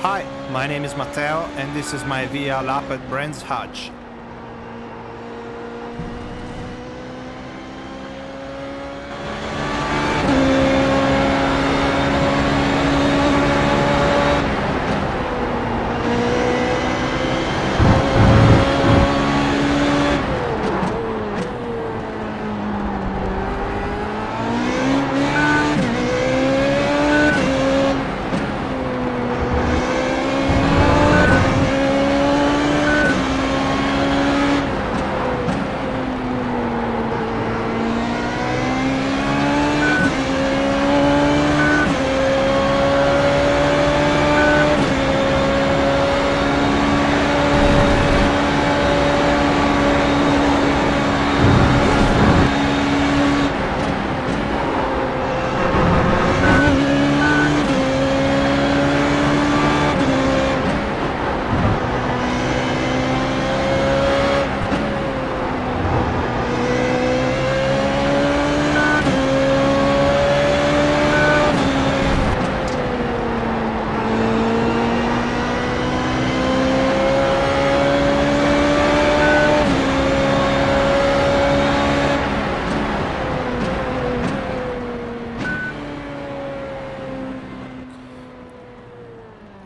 Hi, my name is Matteo and this is my VR lap at Brands Hatch.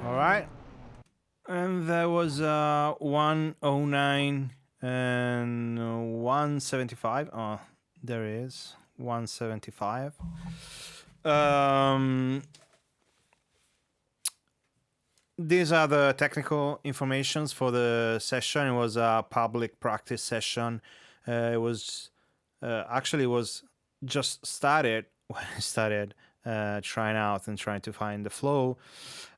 Alright, and there was 109 and 175. Oh, there is 175. These are the technical informations for the session. It was a public practice session. It was actually it was just started when I started trying out and trying to find the flow.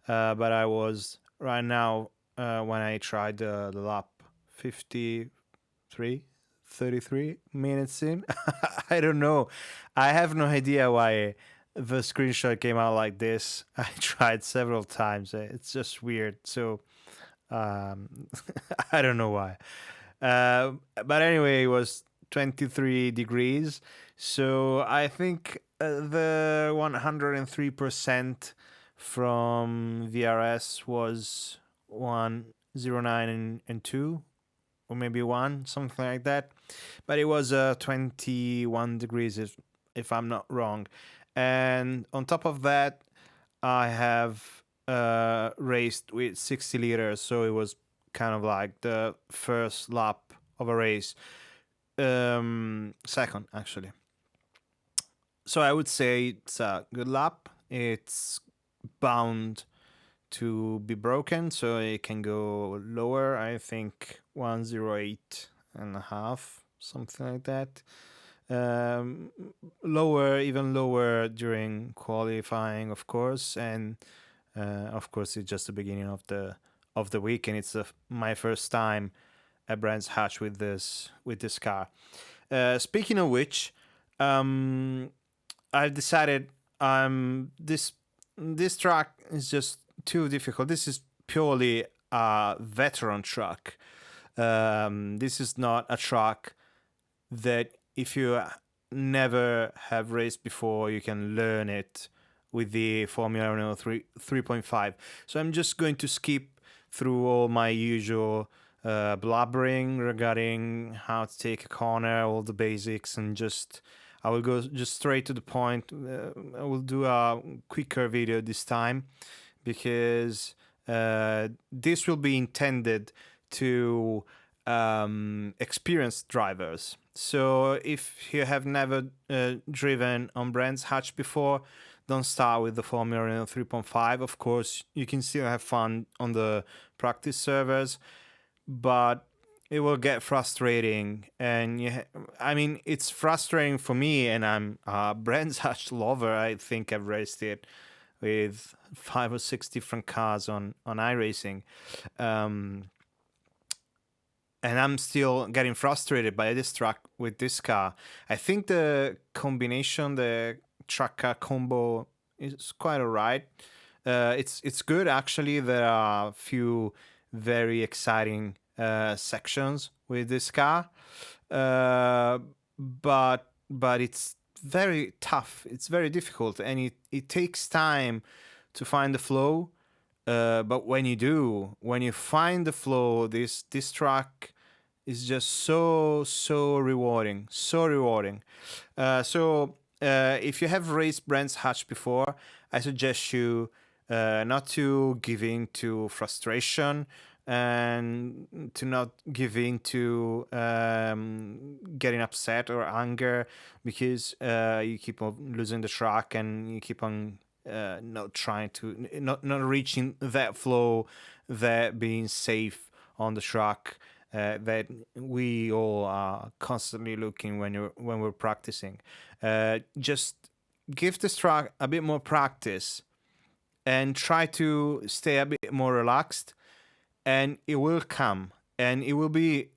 But I was right now when I tried the lap 53, 33 minutes in. I don't know. I have no idea why the screenshot came out like this. I tried several times. It's just weird. So I don't know why. But anyway, it was 23 degrees. So I think the 103% from VRS was 109 and 2, or maybe 1, something like that. But it was 21 degrees, if I'm not wrong. And on top of that, I have raced with 60 liters, so it was kind of like the first lap of a race. Second, actually. So I would say it's a good lap. It's bound to be broken, so it can go lower. I think 108 and a half, something like that. Lower, even lower during qualifying, of course, and of course it's just the beginning of the week, and it's my first time at Brands Hatch with this car. Speaking of which, I've decided this track is just too difficult. This is purely a veteran track. This is not a track that if you never have raced before, you can learn it with the Formula Renault 3.5. So I'm just going to skip through all my usual blabbering regarding how to take a corner, all the basics, and I will go just straight to the point. I will do a quicker video this time because this will be intended to experienced drivers. So if you have never driven on Brands Hatch before, don't start with the Formula Renault 3.5. Of course, you can still have fun on the practice servers, but it will get frustrating. And I mean, it's frustrating for me, and I'm a Brands Hatch lover. I think I've raced it with 5 or 6 different cars on iRacing. And I'm still getting frustrated by this track with this car. I think the combination, the track car combo, is quite alright. It's good actually. There are a few very exciting sections with this car, but it's very tough. It's very difficult, and it takes time to find the flow. But when you do, when you find the flow, this track is just so rewarding, so rewarding. If you have raced Brands Hatch before, I suggest you not to give in to frustration and to not give in to getting upset or anger, because you keep on losing the track and you keep on not trying to not reaching that flow, that being safe on the track that we all are constantly looking when we're practicing. Just give this track a bit more practice and try to stay a bit more relaxed, and it will come, and it will be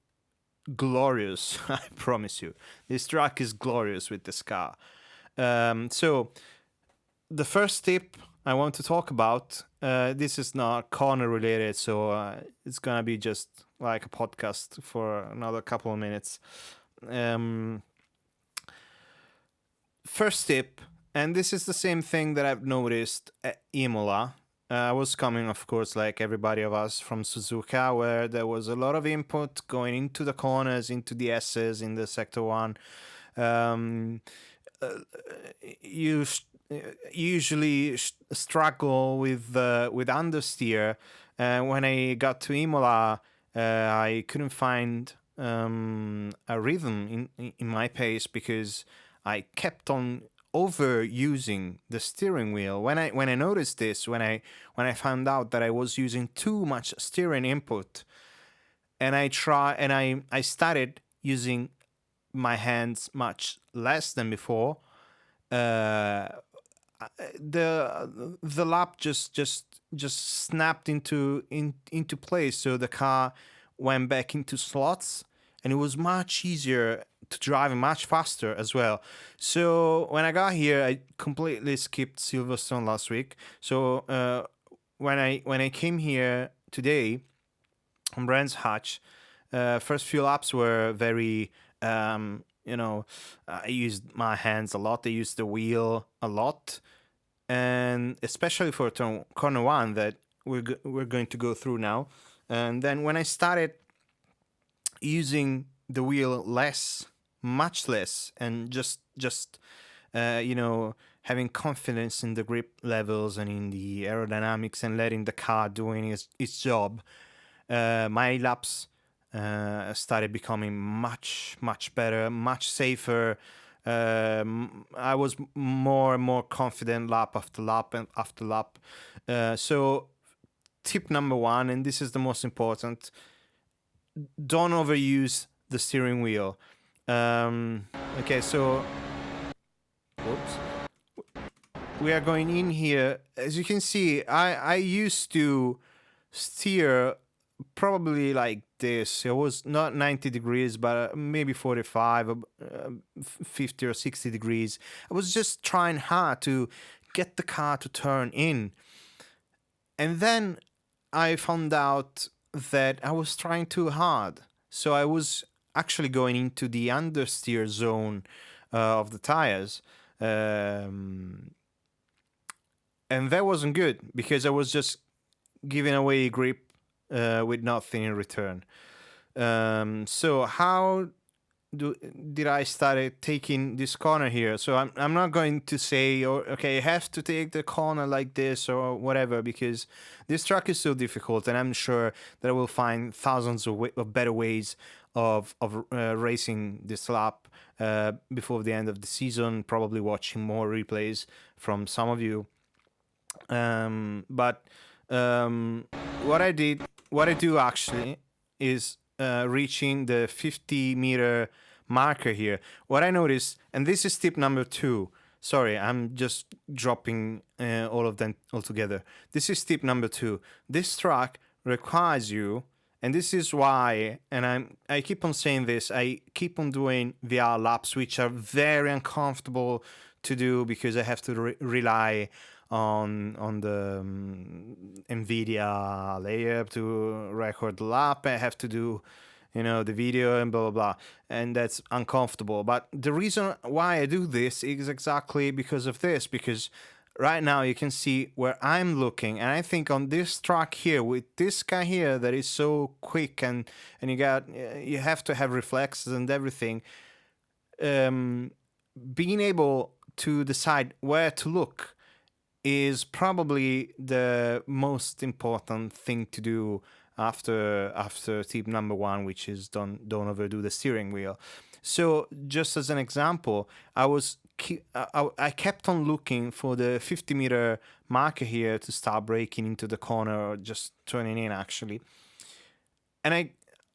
glorious. I promise you, this track is glorious with this car. So the first tip I want to talk about, this is not corner related, so it's gonna be just like a podcast for another couple of minutes. First tip, and this is the same thing that I've noticed at Imola. I was coming, of course, like everybody of us, from Suzuka, where there was a lot of input going into the corners, into the S's in the Sector 1. You usually struggle with understeer. When I got to Imola, I couldn't find a rhythm in my pace, because I kept on overusing the steering wheel. When I noticed this, when I found out that I was using too much steering input, and I started using my hands much less than before, the lap just snapped into place. So the car went back into slots, and it was much easier to drive and much faster as well. So when I got here, I completely skipped Silverstone last week. So when I came here today on Brands Hatch, first few laps were very I used my hands a lot. I used the wheel a lot, and especially for corner 1 that we're going to go through now. And then when I started using the wheel less, much less, and just having confidence in the grip levels and in the aerodynamics, and letting the car doing its job, my laps started becoming much better, much safer. I was more and more confident lap after lap and after lap. So tip number 1, and this is the most important: don't overuse the steering wheel. Okay, so whoops. We are going in here. As you can see, I used to steer probably like this. It was not 90 degrees, but maybe 45, 50 or 60 degrees. I was just trying hard to get the car to turn in. And then I found out that I was trying too hard. So I was actually going into the understeer zone of the tires. And that wasn't good, because I was just giving away grip with nothing in return. So how did I start taking this corner here? So I'm not going to say, okay, you have to take the corner like this or whatever, because this track is so difficult, and I'm sure that I will find thousands of better ways of racing this lap before the end of the season. Probably watching more replays from some of you. But what I do actually is reaching the 50-meter marker here. What I noticed, and this is tip number 2. Sorry, I'm just dropping all of them all together. This is tip number 2. This track requires you, and this is why, and I keep on saying this, I keep on doing VR laps, which are very uncomfortable to do, because I have to rely on the NVIDIA layer to record the lap. I have to do the video and blah blah blah, and that's uncomfortable. But the reason why I do this is exactly because of this, because right now you can see where I'm looking, and I think on this track here with this guy here that is so quick, and you have to have reflexes and everything. Being able to decide where to look is probably the most important thing to do after tip number one, which is don't overdo the steering wheel. So just as an example, I kept on looking for the 50-meter marker here to start braking into the corner, or just turning in actually. And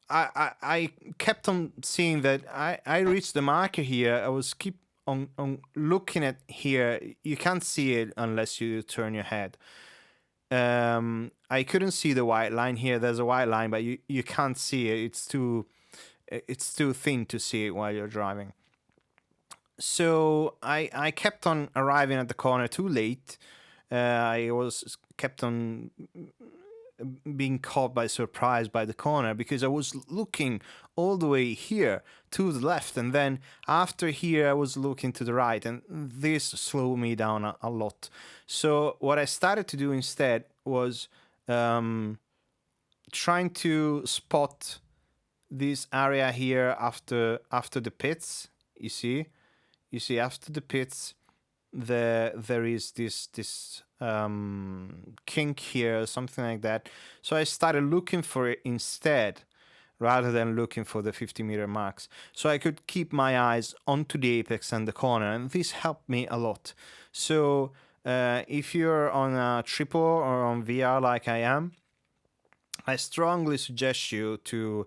I kept on seeing that I reached the marker here. I was keep on looking at here. You can't see it unless you turn your head. I couldn't see the white line here. There's a white line, but you can't see it. It's too thin to see it while you're driving. So I kept on arriving at the corner too late. I was kept on being caught by surprise by the corner, because I was looking all the way here to the left, and then after here I was looking to the right, and this slowed me down a lot. So what I started to do instead was trying to spot this area here after the pits. You see after the pits there is this kink here, something like that. So I started looking for it instead, rather than looking for the 50-meter marks, so I could keep my eyes onto the apex and the corner, and this helped me a lot. So if you're on a triple or on VR like I am, I strongly suggest you to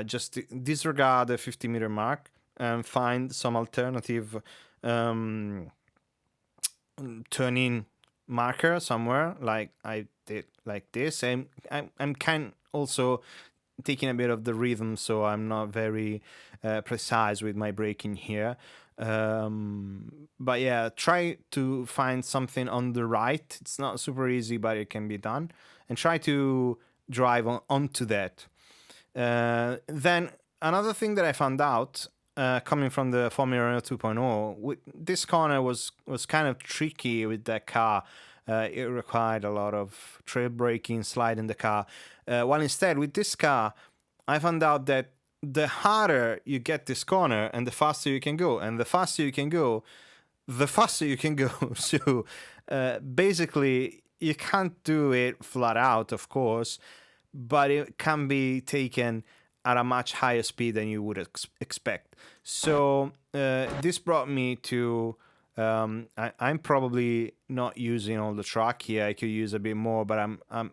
just disregard the 50-meter mark and find some alternative turn-in marker somewhere, like I did, like this. And I'm kind also taking a bit of the rhythm, so I'm not very precise with my braking here. But yeah, try to find something on the right. It's not super easy, but it can be done, and try to drive onto that. Then another thing that I found out, coming from the Formula Renault 2.0, this corner was kind of tricky with that car. It required a lot of trail braking, sliding the car. While instead with this car, I found out that the harder you get this corner, and the faster you can go, and the faster you can go, the faster you can go. So basically, you can't do it flat out, of course, but it can be taken at a much higher speed than you would expect. So this brought me to I'm probably not using all the track here. I could use a bit more, but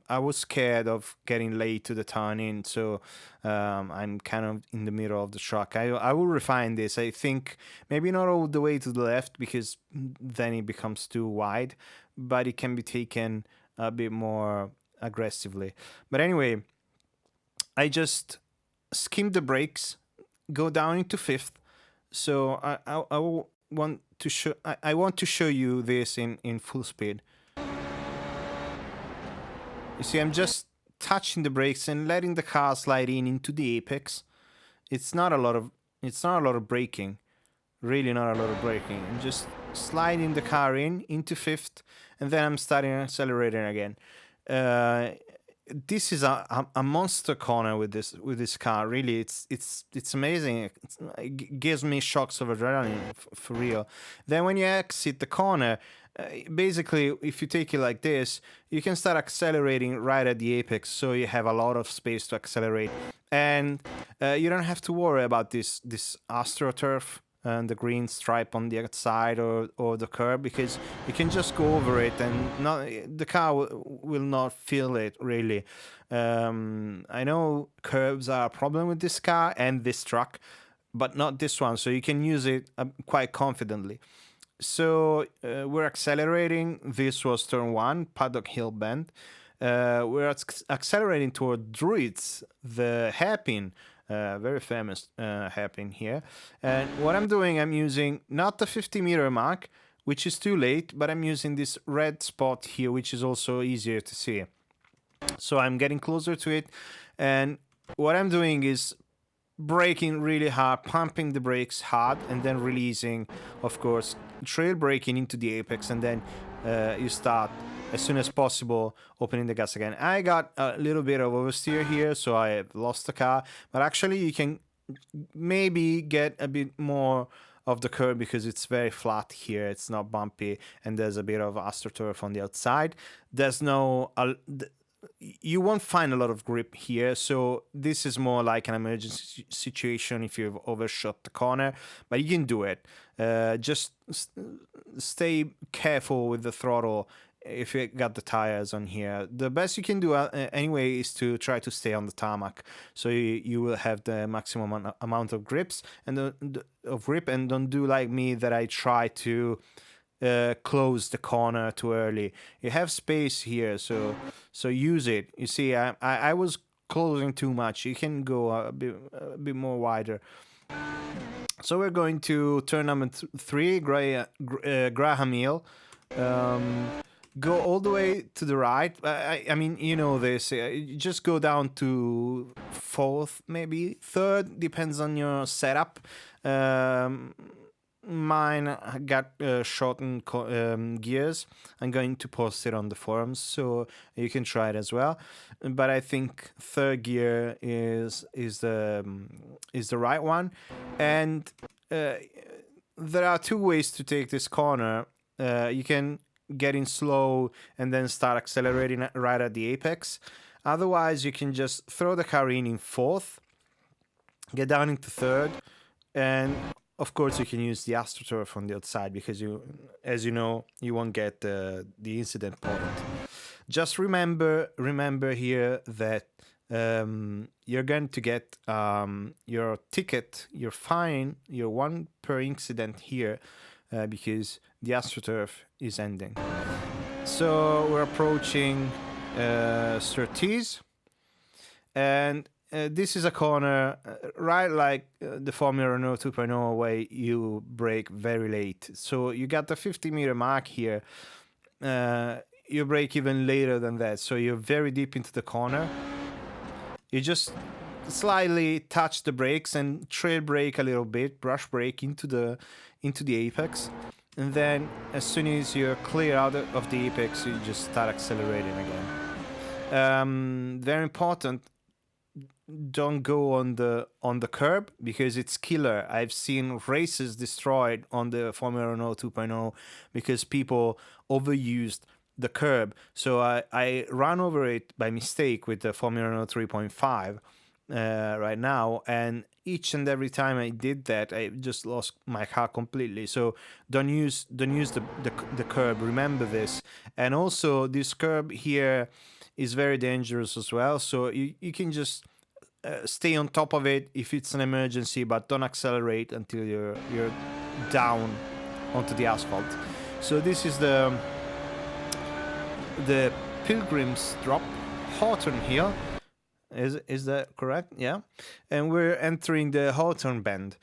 I was scared of getting late to the turn in, so I'm kind of in the middle of the track. I will refine this. I think maybe not all the way to the left, because then it becomes too wide, but it can be taken a bit more aggressively. But anyway, I just skim the brakes, go down into fifth. So I want to show I want to show you this in full speed. You see, I'm just touching the brakes and letting the car slide into the apex. It's not a lot of braking, really not a lot of braking. I'm just sliding the car into fifth, and then I'm starting accelerating again. This is a monster corner with this car. Really, it's amazing. It gives me shocks of adrenaline for real. Then when you exit the corner, basically, if you take it like this, you can start accelerating right at the apex, so you have a lot of space to accelerate, and you don't have to worry about this AstroTurf and the green stripe on the outside or the curb, because you can just go over it, and the car will not feel it really. I know curbs are a problem with this car and this truck, but not this one, so you can use it quite confidently. So we're accelerating. This was turn 1, Paddock Hill Bend. We're accelerating toward Druids, the hairpin. Very famous hairpin here. And what I'm doing, I'm using not the 50-meter mark, which is too late, but I'm using this red spot here, which is also easier to see. So I'm getting closer to it, and what I'm doing is braking really hard, pumping the brakes hard, and then releasing, of course, trail braking into the apex, and then you start as soon as possible opening the gas again. I got a little bit of oversteer here, so I lost the car, but actually you can maybe get a bit more of the curb because it's very flat here, it's not bumpy, and there's a bit of astroturf on the outside. There's no you won't find a lot of grip here, so this is more like an emergency situation if you've overshot the corner, but you can do it. Just stay careful with the throttle if you got the tires on here. The best you can do anyway is to try to stay on the tarmac, so you will have the maximum amount of grips and of grip, and don't do like me that I try to close the corner too early. You have space here, so use it. You see, I was closing too much. You can go a bit more wider. So we're going to turn number 3, Graham Hill. Go all the way to the right. I mean, you know this. Just go down to 4th, maybe 3rd, depends on your setup. Mine got shortened gears. I'm going to post it on the forums, so you can try it as well. But I think 3rd gear is the right one. And there are 2 ways to take this corner. You can get in slow and then start accelerating right at the apex. Otherwise, you can just throw the car in 4th, get down into 3rd, and of course, you can use the AstroTurf on the outside because as you know, you won't get the incident point. Just remember here that you're going to get your ticket, your fine, your 1 per incident here because the AstroTurf is ending. So we're approaching Surtees, and this is a corner, right like the Formula Renault 2.0 way you brake very late. So you got the 50-meter mark here. You brake even later than that. So you're very deep into the corner. You just slightly touch the brakes and trail brake a little bit, brush brake into the apex. And then as soon as you're clear out of the apex, you just start accelerating again. Very important. Don't go on the curb because it's killer. I've seen races destroyed on the Formula Renault 2.0 because people overused the curb. So I ran over it by mistake with the Formula Renault 3.5 right now, and each and every time I did that, I just lost my car completely. So don't use the curb. Remember this. And also this curb here is very dangerous as well. So you can just stay on top of it if it's an emergency, but don't accelerate until you're down onto the asphalt. So this is the Pilgrim's Drop, Hawthorne Hill. Is that correct? Yeah. And we're entering the Hawthorne Bend.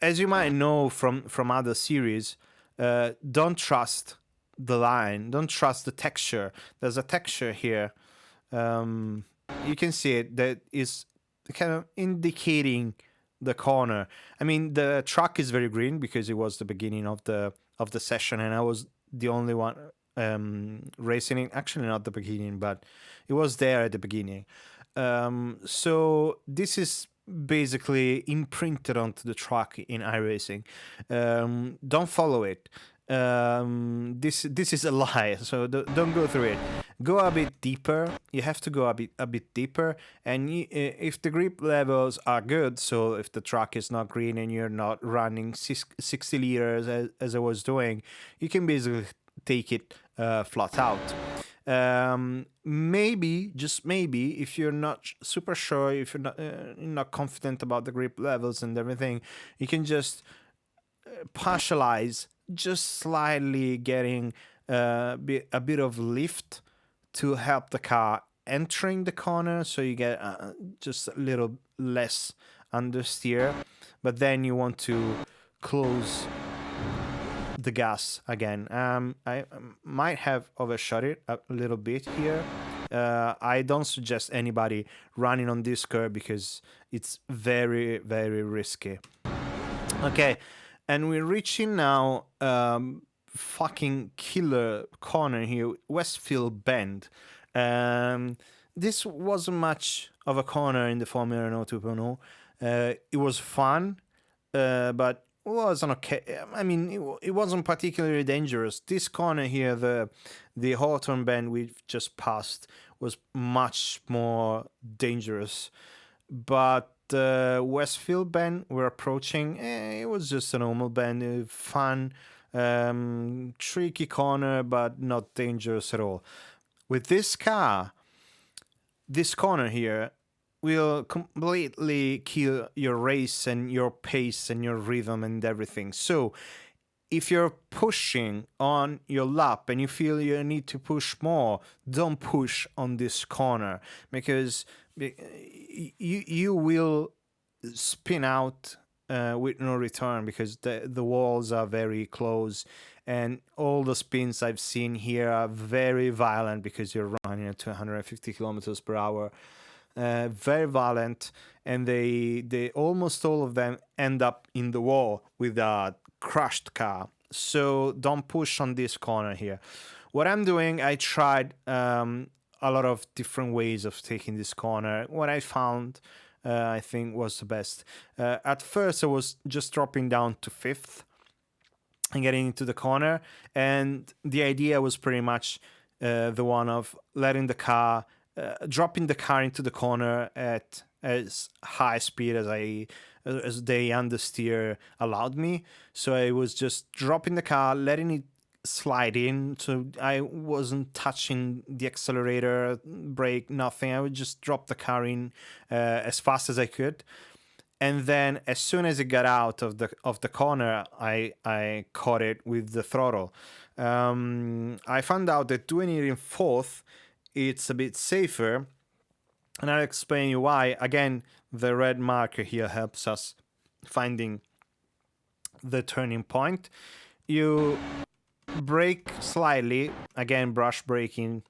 As you might know from other series, don't trust the line. Don't trust the texture. There's a texture here. You can see it that is kind of indicating the corner. I mean, the track is very green because it was the beginning of the session, and I was the only one racing it. Actually, not the beginning, but it was there at the beginning. So this is basically imprinted onto the track in iRacing. Don't follow it. This is a lie, so don't go through it. Go a bit deeper. You have to go a bit deeper, and if the grip levels are good, so if the track is not green and you're not running 60 liters as I was doing, you can basically take it flat out. Maybe, just maybe, if you're not super sure, if you're not confident about the grip levels and everything, you can just partialize, just slightly getting a bit of lift to help the car entering the corner, so you get just a little less understeer. But then you want to close the gas again. I might have overshot it a little bit here. I don't suggest anybody running on this curve because it's very, very risky. Okay. And we're reaching now fucking killer corner here, Westfield Bend. This wasn't much of a corner in the Formula Renault 2.0. It was fun, but it wasn't okay. I mean, it wasn't particularly dangerous. This corner here, the Hawthorne Bend we've just passed, was much more dangerous. But Westfield Bend we're approaching, it was just a normal bend, fun, tricky corner, but not dangerous at all. With this car, this corner here will completely kill your race and your pace and your rhythm and everything. So if you're pushing on your lap and you feel you need to push more, don't push on this corner, because you will spin out with no return, because the walls are very close, and all the spins I've seen here are very violent because you're running at 250 kilometers per hour. Very violent, and they almost all of them end up in the wall with a crushed car. So don't push on this corner here. What I'm doing, I tried a lot of different ways of taking this corner. What I found, I think, was the best. At first, I was just dropping down to fifth and getting into the corner, and the idea was pretty much the one of letting the car, dropping the car into the corner at as high speed as the understeer allowed me. So I was just dropping the car, letting it slide in, so I wasn't touching the accelerator, brake, nothing. I would just drop the car in as fast as I could, and then as soon as it got out of the corner, I caught it with the throttle. I found out that doing it in fourth, it's a bit safer, and I'll explain you why. Again, the red marker here helps us finding the turning point. You brake slightly, again brush braking,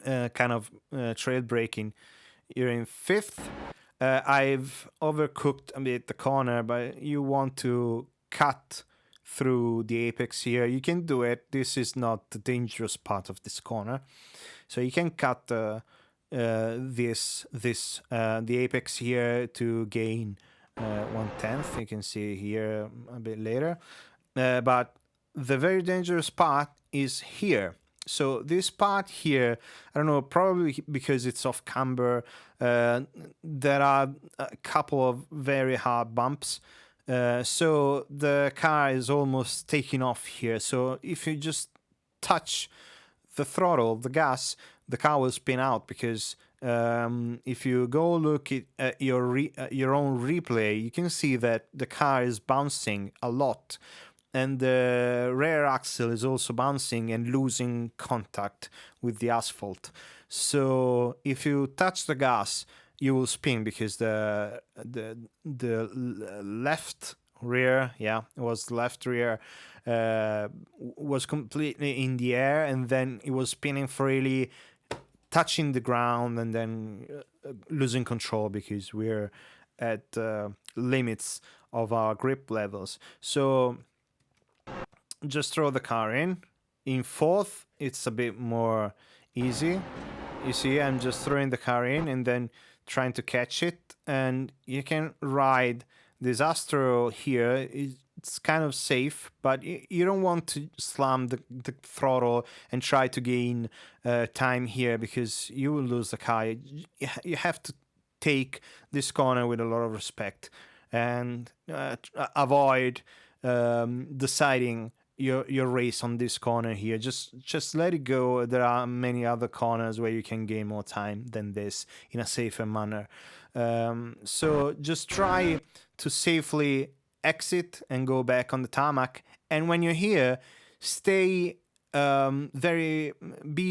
kind of trail braking. You're in fifth. I've overcooked a bit the corner, but you want to cut through the apex here. You can do it. This is not the dangerous part of this corner, so you can cut the apex here to gain 1/10. You can see here a bit later, but the very dangerous part is here. So this part here, I don't know, probably because it's off camber, there are a couple of very hard bumps. So the car is almost taking off here. So if you just touch the throttle, the gas, the car will spin out, because if you go look at your own replay, you can see that the car is bouncing a lot, and the rear axle is also bouncing and losing contact with the asphalt. So if you touch the gas, you will spin, because the left rear, it was left rear, was completely in the air, and then it was spinning freely, touching the ground, and then losing control because we're at limits of our grip levels. So just throw the car in. In fourth, it's a bit more easy. You see, I'm just throwing the car in and then trying to catch it, and you can ride this Astro here. It's kind of safe, but you don't want to slam the throttle and try to gain time here, because you will lose the car. You have to take this corner with a lot of respect and avoid deciding your race on this corner here. Just let it go. There are many other corners where you can gain more time than this in a safer manner. So just try to safely exit and go back on the tarmac. And when you're here, be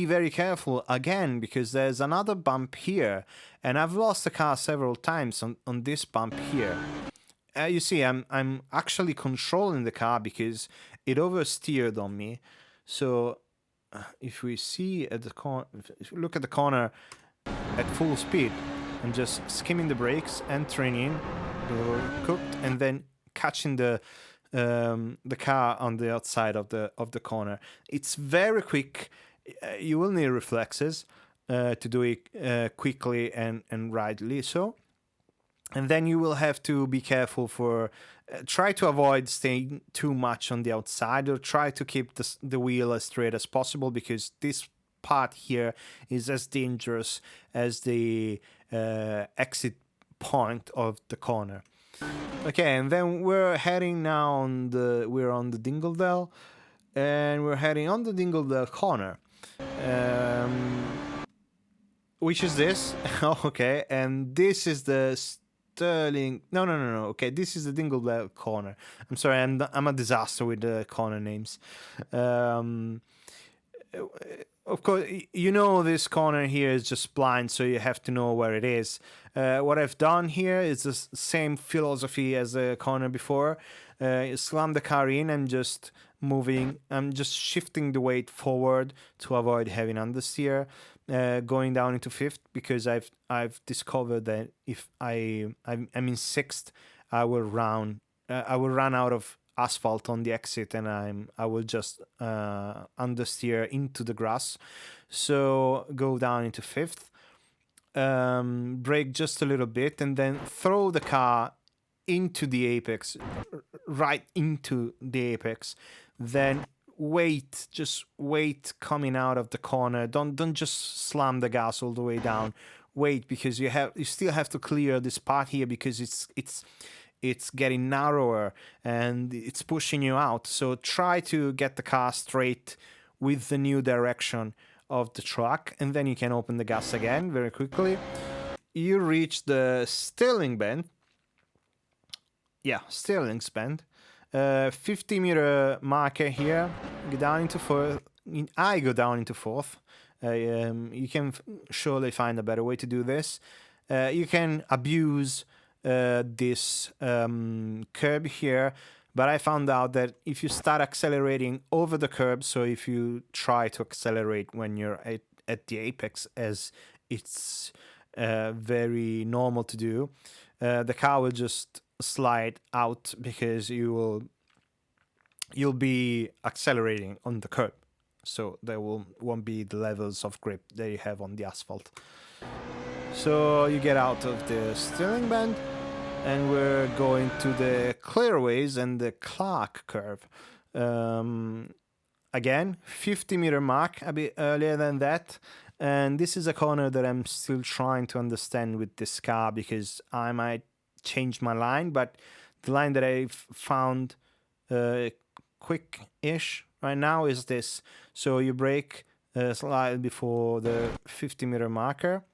very careful again, because there's another bump here, and I've lost the car several times on this bump here. You see, I'm actually controlling the car because it oversteered on me. So if we see at the corner, if you look at the corner at full speed, I'm just skimming the brakes, entering in, cooked, and then catching the car on the outside of the corner. It's very quick. You will need reflexes to do it quickly and rightly so. And then you will have to be careful for try to avoid staying too much on the outside, or try to keep the wheel as straight as possible, because this part here is as dangerous as the exit point of the corner. Okay, and then we're heading now we're on the Dingledale, and we're heading on the Dingledale corner. Which is this? Okay, and this is the Sterling. No. Okay, this is the Dingledale corner. I'm sorry, I'm a disaster with the corner names. Of course, you know this corner here is just blind, so you have to know where it is. What I've done here is the same philosophy as the corner before. Slam the car in and just moving. I'm just shifting the weight forward to avoid having understeer. Going down into fifth, because I've discovered that if I'm in sixth, I will run out of asphalt on the exit, and I will just understeer into the grass. So go down into fifth, brake just a little bit, and then throw the car into the apex, right into the apex. Then just wait coming out of the corner. Don't just slam the gas all the way down. Wait, because you still have to clear this part here, because it's getting narrower and it's pushing you out. So try to get the car straight with the new direction of the track, and then you can open the gas again very quickly. You reach the Stirling bend. Yeah, Stirling's bend. 50-meter marker here. Go down into fourth. I go down into fourth. You can surely find a better way to do this. You can abuse this curb here, but I found out that if you start accelerating over the curb, so if you try to accelerate when you're at the apex, as it's very normal to do, the car will just slide out, because you'll be accelerating on the curb, so there won't be the levels of grip that you have on the asphalt. So you get out of the Stirling bend, and we're going to the clearways and the Clark curve. Again, 50-meter mark, a bit earlier than that. And this is a corner that I'm still trying to understand with this car, because I might change my line, but the line that I've found quick-ish right now is this. So you brake slightly before the 50-meter marker.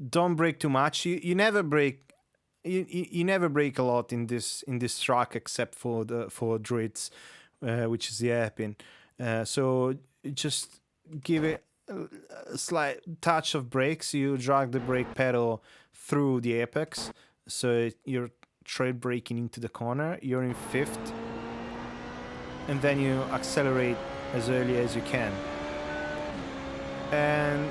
Don't brake too much. You never brake. You never brake a lot in this track, except for druids, which is the hairpin. So just give it a slight touch of brakes. You drag the brake pedal through the apex, so you're tread braking into the corner. You're in fifth, and then you accelerate as early as you can, and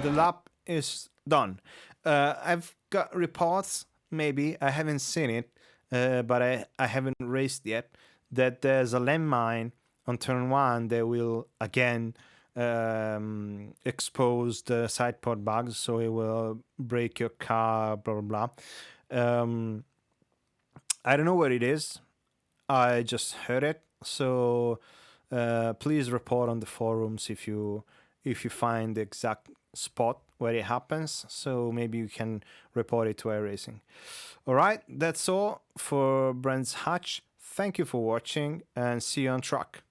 the lap is done. I've got reports, maybe I haven't seen it, but I haven't raced yet, that there's a landmine on turn 1 that will again expose the side pod bugs, so it will break your car, blah blah blah. I don't know what it is. I just heard it, so please report on the forums if you find the exact spot where it happens, so maybe you can report it to iRacing. All right, that's all for Brands Hatch. Thank you for watching, and see you on track.